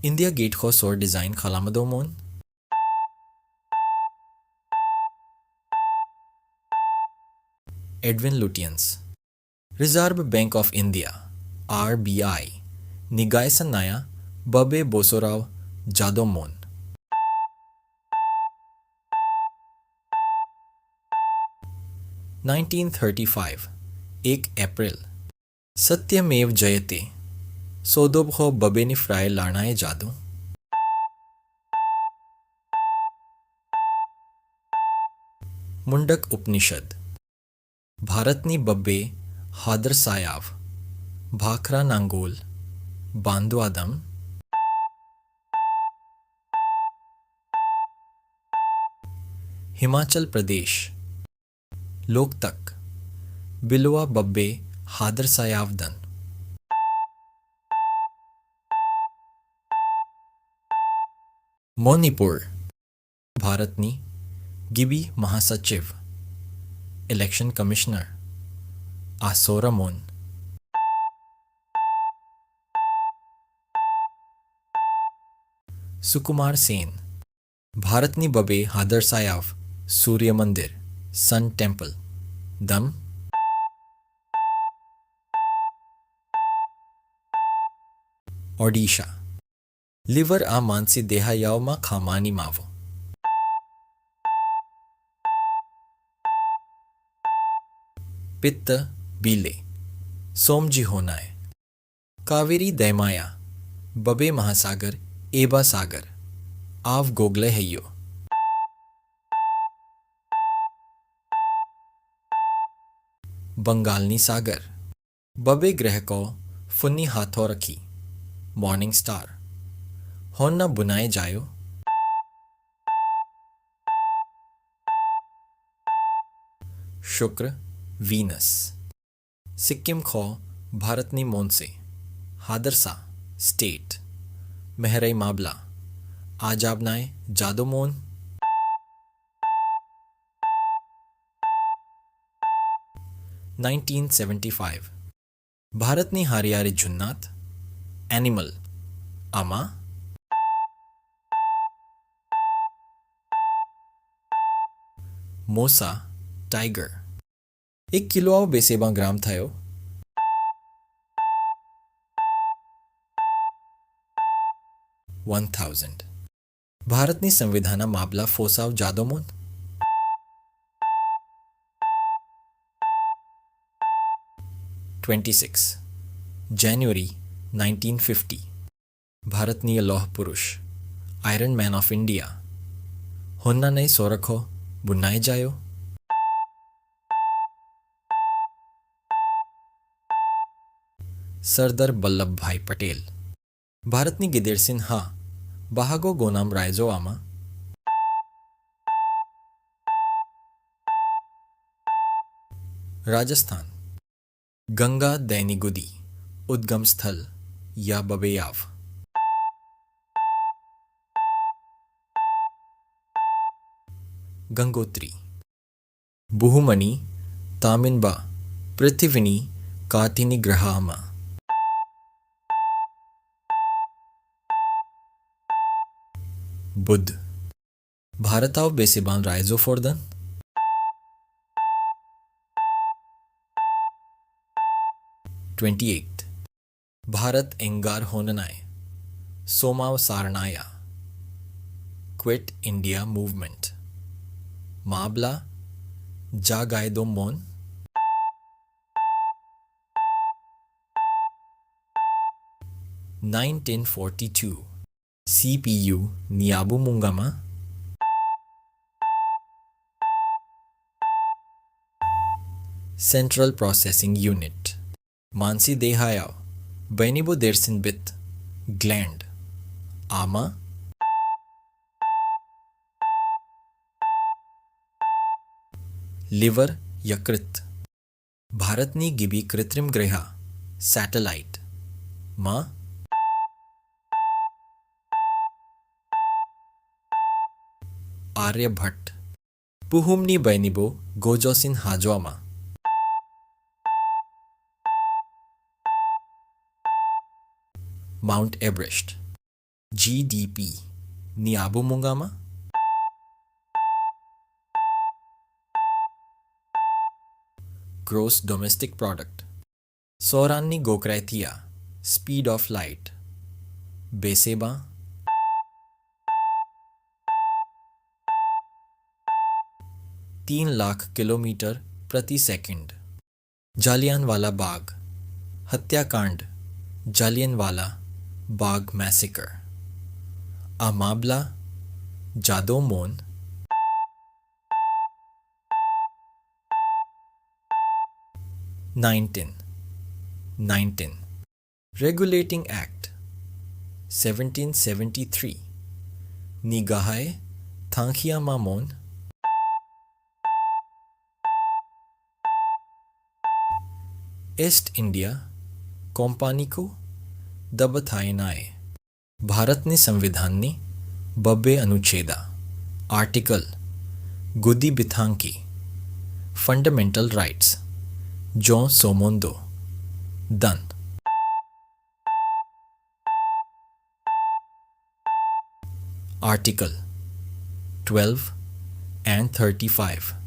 India Gate Ho Sor Design Khalamadamon. Edwin Lutyens. Reserve Bank of India RBI Nigay Sanaya Babe Bosorao Jadomon. 1935 1 April सत्यमेव जयते सोदोबखो बबेनी fry लाणाए जादू. मुंडक उपनिषद भारतनी बब्बे हादर सायाव भाखरा नांगोल बांदवादम. हिमाचल प्रदेश लोकतक बिलवा बब्बे हादर सायावदन. मणिपुर भारतनी गिबी महासचिव इलेक्शन कमिश्नर आसोरामोन. सुकुमार सेन भारतनी बबे हादर सायाव सूर्य मंदिर सन टेम्पल दम. ओडिशा लिवर आ मानसी देहायाव मा खामानी मावो. पित्त बीले सोमजी होनाय. कावेरी दैमाया बबे महासागर एबा सागर आव गोगले हैयो. बंगालनी सागर बबे ग्रह को फुन्नी हाथों रखी मॉर्निंग स्टार होन्ना बुनाए जायो. शुक्र वीनस सिक्किम खो भारतनी मोनसे हादरसा स्टेट मेहरई माबला आजाबनाए जादोमोन. नाइनटीन 1975 भारतनी हारियारी जुन्नात एनिमल आमा. मोसा टाइगर 1 किलो बेसेबा ग्राम थयो. वन 1000 भारतनी संविधान मामला फोसाव जादोमोन. January 1950 भारतनीय लौह पुरुष आयरन मैन ऑफ इंडिया होन्ना नई सोरखो बुनाए जायो. सरदार वल्लभ भाई पटेल भारतनी गिदेर सिन्हा बाहागो गोनाम रायजो आमा. राजस्थान गंगा दैनिगुदी उद्गम स्थल या बबेयाव. गंगोत्री बुहुमनी तामिनबा पृथ्विनी कातिनी ग्रहामा. बुध भारताव बेसिबान रायजो फोर्दन. भारत एंगार होननाय सोमाव सारनाया क्विट इंडिया मूवमेंट माबला जागायदो मोन. नाइनटीन 1942 CPU नियाबू मुंगामा. सेंट्रल प्रोसेसिंग यूनिट मानसी देहायाव बैनिबो देरसिन बित ग्लैंड आमा. लिवर यकृत भारतनी गिबी कृत्रिम ग्रह सैटेलाइट मां. आर्यभट्ट पुहुमनी बैनिबो गोजोसिन हाजोमा. Mount Everest GDP ni abumungama? Gross domestic product. Soranni Gokraithia, speed of light. Beseba. 3 lakh kilometre प्रति सेकंड. जालियनवाला बाग, हत्याकांड, जालियनवाला बाग मैसेकर. अमाबला, जादोमोन. 19. Regulating Act 1773. Nigahay Thangkhia Mamon. East India Company को दबथायनाए. भारत ने संविधान ने बब्बे अनुच्छेदा. आर्टिकल गुदी बिथांकी. Fundamental rights. जो सोमोंदो दन. Article 12 and 35.